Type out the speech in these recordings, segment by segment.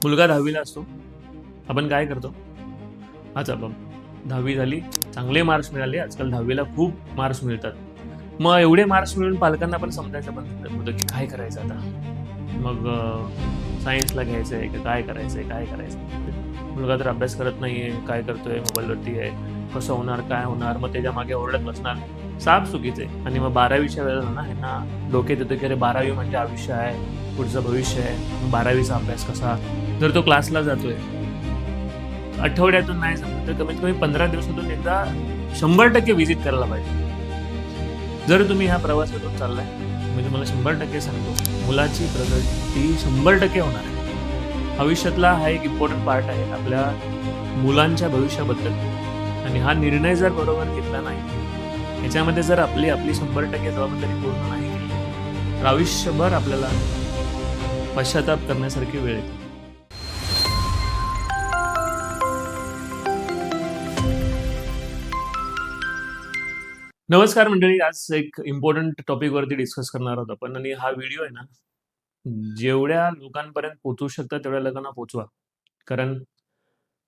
मुलगा 10वीला असतो. आपण काय करतो? अच्छा बघ, 10वी झाली, चांगले मार्क्स मिळाले. आजकाल 10वीला खूप मार्क्स मिळतात. मग एवढे मार्क्स मिळून पालकांना पण समजायचं बंद होतं, की काय करायचं आता? मग सायन्सला घ्यायचं आहे, की काय करायचं आहे, काय करायचं आहे? मुलगा तर अभ्यास करत नाहीये, काय करतोय, मोबाईलवरती आहे, कसं होणार, काय होणार? मग त्याच्या मागे ओरडत बसणार. साफ चुकीचं आहे. आणि मग 12वीच्या वेळेला ना ह्यांना डोक्यात येतं, की अरे 12वी म्हणजे आयुष्य आहे, पुढचं भविष्य आहे. 12वीचा अभ्यास कसा? जर तो क्लासला जातोय, आठवड्यातून नाही जमलं तर कमीत कमी 15 दिवसातून एकदा 100% व्हिजिट करायला पाहिजे. जर तुम्ही ह्या प्रवासातून चाललाय, मी तुम्हाला 100% सांगतो, मुलाची प्रगती 100% होणार आहे. आयुष्यातला हा एक इम्पॉर्टंट पार्ट आहे आपल्या मुलांच्या भविष्याबद्दल. आणि हा निर्णय जर बरोबर घेतला नाही, याच्यामध्ये जर आपली आपली 100% जबाबदारी पूर्ण नाही केली, तर आयुष्यभर आपल्याला पश्चाताप करण्यासारखी वेळ येते. नमस्कार मंडळी, आज एक इम्पॉर्टंट टॉपिकवरती डिस्कस करणार आहोत आपण. आणि हा व्हिडिओ आहे ना, जेवढ्या लोकांपर्यंत पोहोचू शकतात तेवढ्या लोकांना पोहोचवा. कारण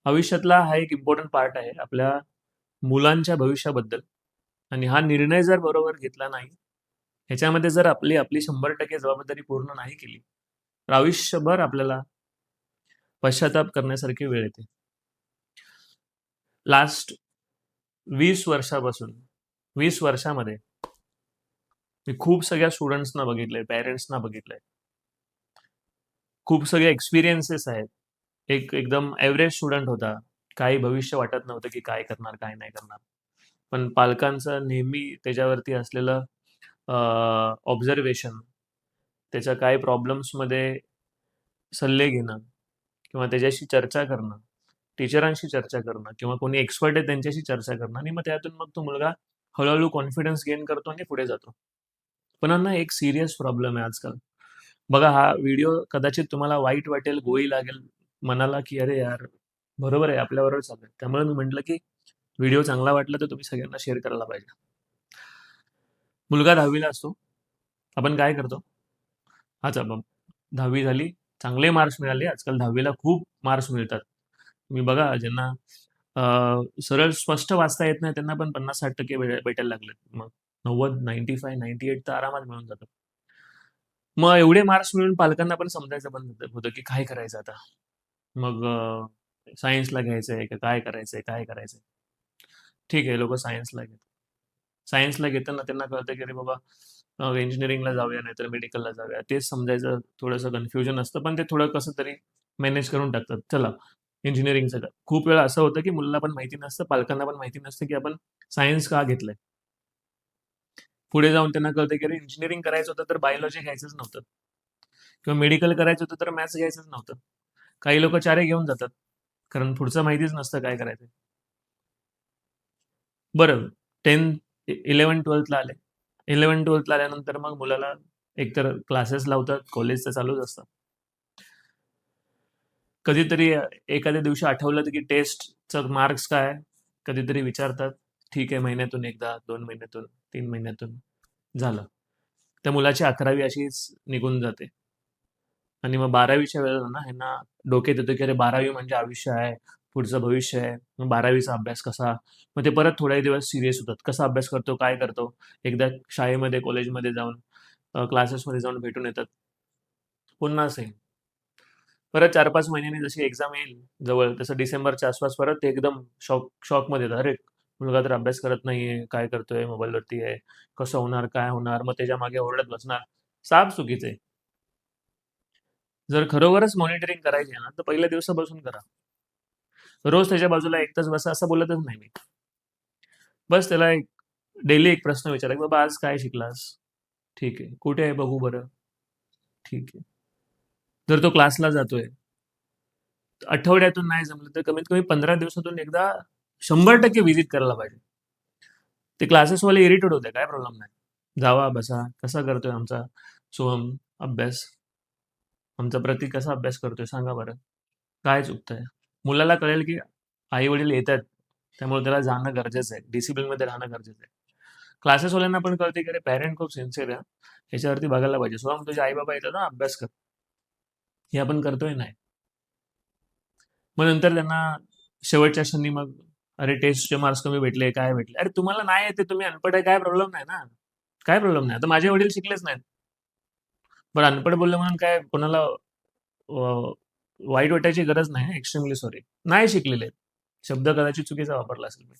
आयुष्यातला हा एक इम्पॉर्टंट पार्ट आहे आपल्या मुलांच्या भविष्याबद्दल. आणि हा निर्णय जर बरोबर घेतला नाही, ह्याच्यामध्ये जर आपली आपली 100% जबाबदारी पूर्ण नाही केली, तर आयुष्यभर आपल्याला पश्चाताप करण्यासारखी वेळ येते. लास्ट 20 वर्षापासून 20 वर्षामध्ये मी खूप सगळ्या स्टुडंट्सना बघितलंय, पेरेंट्सना बघितलंय. खूप सगळे एक्सपिरियन्सेस आहेत. एक एकदम एव्हरेज स्टुडंट होता. काही भविष्य वाटत नव्हतं, की काय करणार, काय नाही करणार. पण पालकांचं नेहमी त्याच्यावरती असलेलं ऑब्झर्वेशन, त्याच्या काही प्रॉब्लेम्समध्ये सल्ले घेणं किंवा त्याच्याशी चर्चा करणं, टीचरांशी चर्चा करणं किंवा कोणी एक्सपर्ट आहे त्यांच्याशी चर्चा करणं आणि मग त्यातून मग तो मुलगा हळू कॉन्फिडन्स गेन करतो आणि पुढे जातो. पण ना एक सीरियस प्रॉब्लेम आहे आजकाल. बघा, हा व्हिडिओ कदाचित तुम्हाला वाईट वाटेल, गोळी लागेल मनाला, की "अरे यार, बरोबर आहे, आपल्याबरोबर चालू आहे." त्यामुळे मी म्हटलं, की व्हिडिओ चांगला वाटला तर तुम्ही सगळ्यांना शेअर करायला पाहिजे. मुलगा 10वीला असतो. आपण काय करतो? अच्छा मग 10वी झाली, चांगले मार्क्स मिळाले. आजकाल 10वीला खूप मार्क्स मिळतात. तुम्ही बघा, ज्यांना सरळ स्पष्ट वाचता येत नाही त्यांना पण 50-60% भेटायला लागलेत. मग 90, 95, 98 तर आरामात मिळून जातात. मग एवढे मार्क्स मिळून पालकांना पण समजायचं बंद होतं, की काय करायचं आता? मग सायन्सला घ्यायचंय का काय करायचंय, काय करायचंय? ठीक आहे, लोकं सायन्सला घेतात. सायन्सला घेताना त्यांना कळतं, की अरे बाबा, इंजिनिअरिंगला जाऊया नाहीतर मेडिकलला जाऊया. तेच समजायचं थोडंसं कन्फ्युजन असतं, पण ते थोडं कसं तरी मॅनेज करून टाकतात. चला, इंजिनिअरिंगचं करा. खूप वेळा असं होतं, की मुलाला पण माहिती नसतं, पालकांना पण माहिती नसतं, की आपण सायन्स का घेतलंय. पुढे जाऊन त्यांना कळतं, की अरे इंजिनिअरिंग करायचं होतं तर बायोलॉजी घ्यायचंच नव्हतं किंवा मेडिकल करायचं होतं तर मॅथ्स घ्यायचंच नव्हतं. काही लोकं 4 घेऊन जातात. कारण पुढचं माहितीच नसतं काय करायचं. बरं, 10th 11th-12thला आले. 11th-12thला आल्यानंतर मग मुलाला एकतर क्लासेस लावतात, कॉलेज तर चालूच असतं. कधीतरी एखाद्या दिवशी आठवलं की टेस्टचं मार्क्स काय? कधीतरी विचारतात. ठीक आहे, महिन्यातून एकदा, 2 महिन्यातून, 3 महिन्यातून, झालं. त्या मुलाची 11वी अशीच निघून जाते. आणि मग 12वीच्या वेळेला ना ह्यांना डोक्यात येतं, की अरे 12वी म्हणजे आयुष्य आहे, पुढचं भविष्य आहे. मग 12वीचा अभ्यास कसा? मग ते परत थोडे दिवस सीरियस होतात. कसा अभ्यास करतो? काय करतो? एकदा शाळेमध्ये, कॉलेजमध्ये जाऊन, क्लासेसमध्ये जाऊन भेटून येतात. पुन्हा सेम. परत 4-5 महिन्यांनी जशी एक्झाम येईल जवळ, तसं डिसेंबरच्या आसपास परत ते एकदम शॉकमध्ये येतात. अरे, मुलगा तर अभ्यास करत नाहीये, काय करतोय, मोबाईलवरती आहे, कसं होणार, काय होणार? मग त्याच्या मागे ओरडत बसणार. साफ चुकीचं आहे. जर खरोखरच मॉनिटरिंग करायची आहे ना, तर पहिल्या दिवसापासून करा. रोज त्याच्या बाजूला 1 तास बसा असं बोलतच नाही मी. बस त्याला एक डेली एक प्रश्न विचारा, की "बाबा आज काय शिकलास?" "ठीक आहे." "कुठे आहे बघू बरं?" "ठीक आहे." जर तो क्लासला जातोय, आठवड्यातून नाही जमलं तर कमीत कमी 15 दिवसातून एकदा 100% व्हिजिट करायला पाहिजे. ते क्लासेसवाले इरिटेट होते, काही प्रॉब्लेम नाही. जावा, बसा. कसा करतोय आमचा सोहम अभ्यास? आमचा प्रतीक कसा अभ्यास करतोय सांगा बरं? काय चुकतंय? मुलाला कळेल की आई-वडील येतायत, त्यामुळे त्याला जाणं गरजेचं आहे. डिसिप्लिनमध्ये राहणं गरजेचं आहे. क्लासेसवाल्यांना पण कळते की अरे पॅरेंट खूप सिन्सिअर आहे. ह्याच्यावरती बघायला पाहिजे. सोहम तुझे आई-बाबा येतात ना, अभ्यास कर. हे आपण करतोय नाही. मग नंतर त्यांना शेवटच्या क्षणी मग अरे टेस्टचे मार्क्स कमी भेटले, काय भेटले? अरे तुम्हाला नाही येते, तुम्ही अनपढ आहे, काय प्रॉब्लेम नाही ना. काय प्रॉब्लेम नाही. आता माझे वडील शिकलेच नाहीत. बरं अनपढ बोलले म्हणून काय कोणाला वाईट वाटायची गरज नाही. Extremely sorry. नाही शिकलेले आहेत. शब्द कदाचित चुकीचा वापरला असेल मी.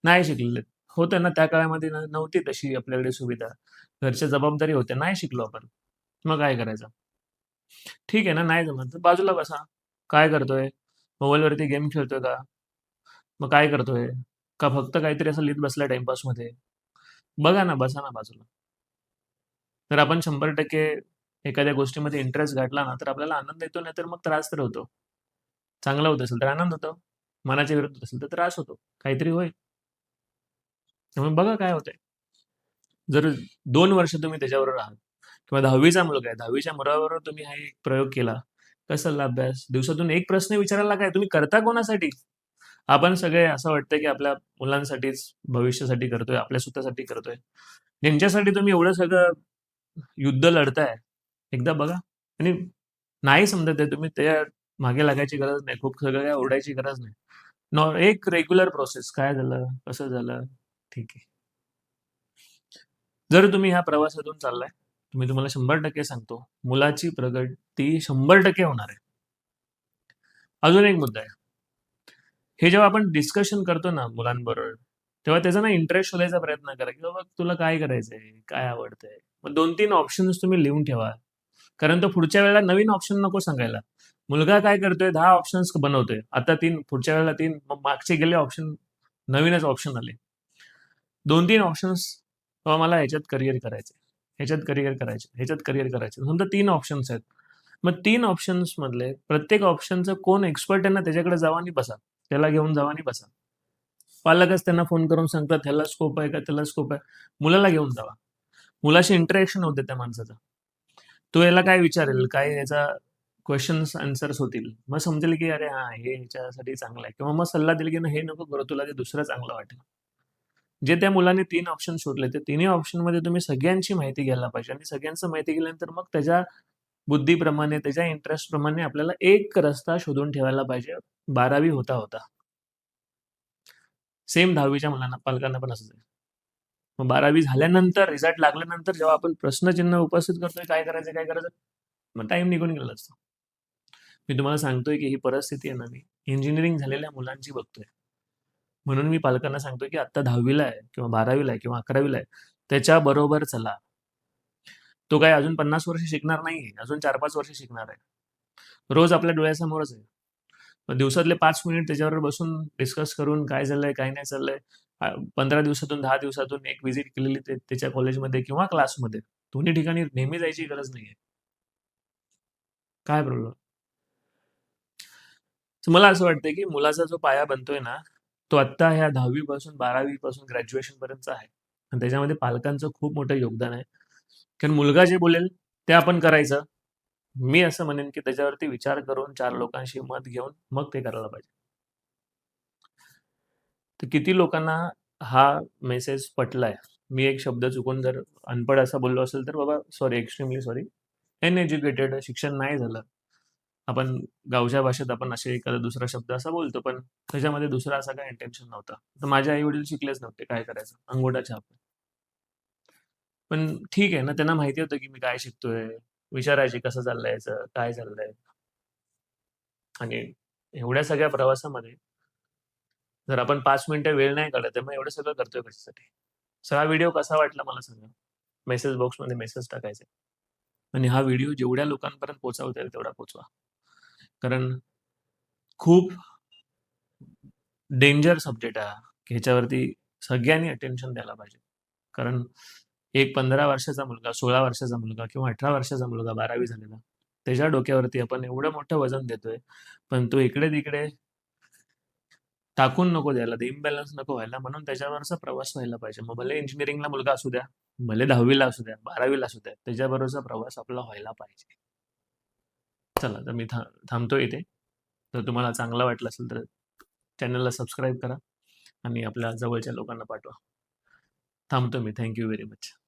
नाही शिकलेले आहेत. होतं ना त्या काळामध्ये नव्हती तशी आपल्याकडे सुविधा. घरच्या जबाबदारी होत्या. नाही शिकलो आपण. मग काय करायचं? ठीक आहे ना, नाही जमत तर बाजूला बसा. काय करतोय? मोबाईलवरती गेम खेळतोय का? मग काय करतोय? का फक्त काहीतरी असं लिहित बसलाय टाईमपासमध्ये? बघा ना, बसा ना बाजूला. तर आपण 100% एखाद्या गोष्टीमध्ये इंटरेस्ट गाठला ना, तर आपल्याला आनंद येतो, नाहीतर मग त्रास तर होतो. चांगलं होत असेल तर आनंद होतो. मनाच्या विरुद्ध असेल तर त्रास होतो. काहीतरी होईल. त्यामुळे बघा काय होतंय. जर 2 वर्ष तुम्ही त्याच्याबरोबर आहात किंवा 10वी मुलगा आहे, 10वी मुलाबरोबर तुम्ही हा एक प्रयोग केला. काय चालला अभ्यास? दिवसातून एक प्रश्न विचारायला काय? तुम्ही करता कोणासाठी? आपण सगळे असं वाटतं, की आपल्या मुलांसाठीच, भविष्यासाठी करतोय, आपल्या स्वतःसाठी करतोय. ज्यांच्यासाठी तुम्ही एवढं सगळं युद्ध लढताय, एकदा बघा आणि नाही समजत आहे तुम्ही त्या मागे लागायची गरज नाही. खूप सगळं काही ओरडायची गरज नाही. एक रेग्युलर प्रोसेस. काय झालं? कसं झालं? ठीक आहे. जर तुम्ही ह्या प्रवासातून चाललाय, मी तुम्हाला 100% सांगतो, मुलाची प्रगती 100% होणार आहे. अजून एक मुद्दा आहे. हे जेव्हा आपण डिस्कशन करतो ना मुलांबरोबर, तेव्हा त्याचा ना इंटरेस्ट शोधायचा प्रयत्न करा, की बाबा तुला काय करायचंय? काय आवडतंय? मग 2-3 ऑप्शन्स तुम्ही लिहून ठेवा. कारण तो पुढच्या वेळेला नवीन ऑप्शन नको सांगायला. मुलगा काय करतोय 10 ऑप्शन्स बनवतोय. आता 3 पुढच्या वेळेला 3 मग मागचे गेले ऑप्शन नवीनच ऑप्शन आले. 2-3 ऑप्शन्स बाबा मला ह्याच्यात करियर करायचंय, ह्याच्यात करियर करायचं, ह्याच्यात करियर करायचं. समजा 3 ऑप्शन्स आहेत. मग 3 ऑप्शन्स मधले प्रत्येक ऑप्शनचं कोण एक्सपर्ट आहे ना त्याच्याकडे जावा आणि बसा. त्याला घेऊन जावा आणि बसा. पालकच त्यांना फोन करून सांगतात, ह्याला स्कोप आहे का, त्याला स्कोप आहे. मुलाला घेऊन जावा. मुलाशी इंटरॅक्शन होते त्या माणसाचं. तो याला काय विचारेल, काय याचा क्वेशन्स आन्सर्स होतील. मग समजेल की अरे हां, हे ह्याच्यासाठी चांगलं आहे किंवा मग सल्ला देईल की हे नको करू, तुला ते दुसरं चांगलं वाटेल. जे त्या मुलाने 3 ऑप्शन शोधले, त्या तिन्ही ऑप्शनमध्ये तुम्ही सगळ्यांची माहिती घ्यायला पाहिजे आणि सगळ्यांचं माहिती घेतल्यानंतर मग त्याच्या बुद्धीप्रमाणे, त्याच्या इंटरेस्टप्रमाणे आपल्याला एक रस्ता शोधून ठेवायला पाहिजे. 12वी होता. सेम 10वीच्या मुलांना, पालकांना पण असंच आहे. मग 12वी झाल्यानंतर, रिझल्ट लागल्यानंतर जेव्हा आपण प्रश्नचिन्ह उपस्थित करतोय, काय करायचं, काय करायचं? मग टाईम निघून गेलेला असतो. मी तुम्हाला सांगतोय की ही परिस्थिती आहे ना, मी इंजिनिअरिंग झालेल्या मुलांची बघतोय. म्हणून मी पालकांना सांगतोय की आत्ता 10वी आहे किंवा 12वी आहे किंवा 11वी आहे. त्याच्याबरोबर चला. तो काय अजून 50 वर्ष शिकणार नाहीये. अजून 4-5 वर्ष शिकणार आहे. रोज आपल्या डोळ्यासमोरच आहे. मग दिवसातले 5 मिनिट त्याच्यावर बसून डिस्कस करून काय चाललंय, काय नाही चाललंय. 15 दिवसातून, 10 दिवसातून एक व्हिजिट केलेली त्याच्या कॉलेजमध्ये किंवा क्लासमध्ये. दोन्ही ठिकाणी नेहमी जायची गरज नाहीये. काय प्रॉब्लेम? मला असं वाटतंय की मुलाचा जो पाया बनतोय ना, तो आत्ता ह्या 10वी पासून 12वी पासून ग्रॅज्युएशन पर्यंतचा आहे. आणि त्याच्यामध्ये पालकांचं खूप मोठं योगदान आहे. कारण मुलगा जे बोलेल ते आपण करायचं. मी असं म्हणेन की त्याच्यावरती विचार करून 4 लोकांशी मत घेऊन मग ते करायला पाहिजे. तर किती लोकांना हा मेसेज पटलाय? मी एक शब्द चुकून जर अनपढ असा बोललो असेल तर बाबा सॉरी, एक्स्ट्रीमली सॉरी. अनएज्युकेटेड, शिक्षण नाही झालं. आपण गावच्या भाषेत आपण असे एखादा दुसरा शब्द असा बोलतो, पण त्याच्यामध्ये दुसरा असा काही इंटेन्शन नव्हता. तर माझे आई-वडील शिकलेच नव्हते. काय करायचं? अंगोठा छाप. पण ठीक आहे ना, त्यांना माहिती होतं की मी काय शिकतोय. विचारायचे कसं चाललंय याचं, काय चाललंय? आणि एवढ्या सगळ्या प्रवासामध्ये जर आपण 5 मिनिटं वेळ नाही काढत आहे, मग एवढं सगळं करतोय कशासाठी? सगळा व्हिडिओ कसा वाटला मला सांगा. मेसेज बॉक्समध्ये मेसेज टाकायचे आणि हा व्हिडिओ जेवढ्या लोकांपर्यंत पोहोचवता येईल तेवढा पोहोचवा. कारण खूप डेंजर सब्जेक्ट आहे हा. ह्याच्यावरती सगळ्यांनी अटेन्शन द्यायला पाहिजे. कारण एक 15 वर्षाचा मुलगा, 16 वर्षाचा मुलगा किंवा 18 वर्षाचा मुलगा 12वी झालेला, त्याच्या डोक्यावरती आपण एवढं मोठं वजन देतोय, पण तो इकडे-तिकडे टाकून नको द्यायला, ते इम्बॅलन्स नको व्हायला म्हणून त्याच्यावरचा प्रवास व्हायला पाहिजे. मग भले इंजिनिअरिंगला मुलगा असू द्या, भले 10वी असू द्या, 12वी असू द्या, त्याच्याबरोबरचा प्रवास आपला व्हायला पाहिजे. चला तर मी थांबतो इथे. जर तुम्हाला चांगलं वाटलं असेल तर चॅनलला सबस्क्राईब करा आणि आपल्या जवळच्या लोकांना पाठवा. थांबतो मी. Thank you very much.